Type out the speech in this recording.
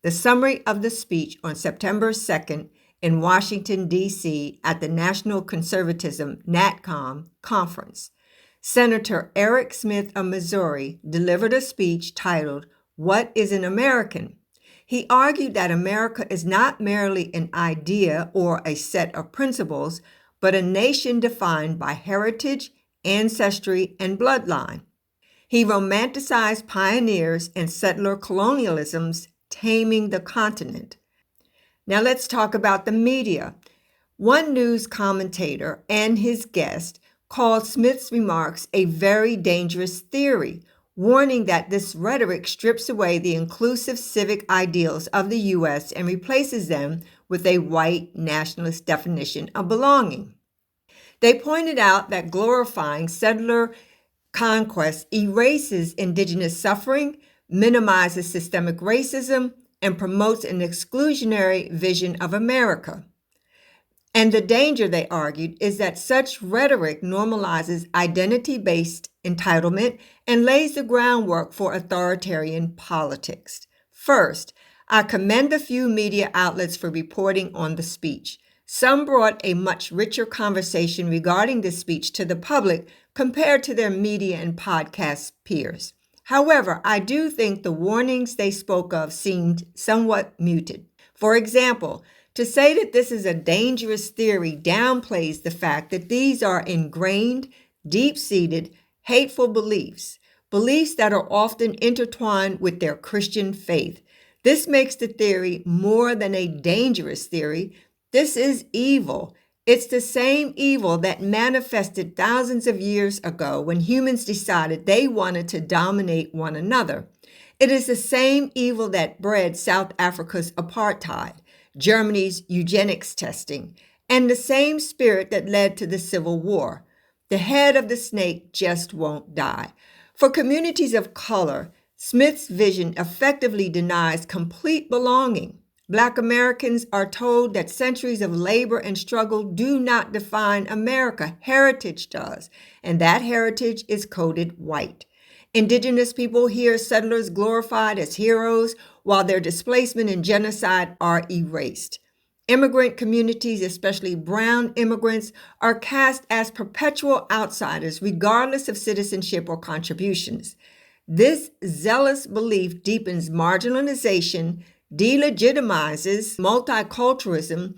The summary of the speech on September 2nd in Washington, D.C. at the National Conservatism Nat Con Conference. Senator Eric Schmitt of Missouri delivered a speech titled, "What is an American?" He argued that America is not merely an idea or a set of principles, but a nation defined by heritage, ancestry, and bloodline. He romanticized pioneers and settler colonialism's taming the continent. Now let's talk about the media. One news commentator and his guest called Schmitt's remarks a very dangerous theory, warning that this rhetoric strips away the inclusive civic ideals of the U.S. and replaces them with a white nationalist definition of belonging. They pointed out that glorifying settler conquest erases indigenous suffering, minimizes systemic racism, and promotes an exclusionary vision of America. And the danger, they argued, is that such rhetoric normalizes identity-based entitlement and lays the groundwork for authoritarian politics. First, I commend the few media outlets for reporting on the speech. Some brought a much richer conversation regarding this speech to the public compared to their media and podcast peers. However, I do think the warnings they spoke of seemed somewhat muted. For example, to say that this is a dangerous theory downplays the fact that these are ingrained, deep-seated, hateful beliefs that are often intertwined with their Christian faith. This makes the theory more than a dangerous theory. This is evil. It's the same evil that manifested thousands of years ago when humans decided they wanted to dominate one another. It is the same evil that bred South Africa's apartheid, Germany's eugenics testing, and the same spirit that led to the Civil War. The head of the snake just won't die. For communities of color, Schmitt's vision effectively denies complete belonging. Black Americans are told that centuries of labor and struggle do not define America. Heritage does, and that heritage is coded white. Indigenous people hear settlers glorified as heroes, while their displacement and genocide are erased. Immigrant communities, especially brown immigrants, are cast as perpetual outsiders, regardless of citizenship or contributions. This zealous belief deepens marginalization, delegitimizes multiculturalism,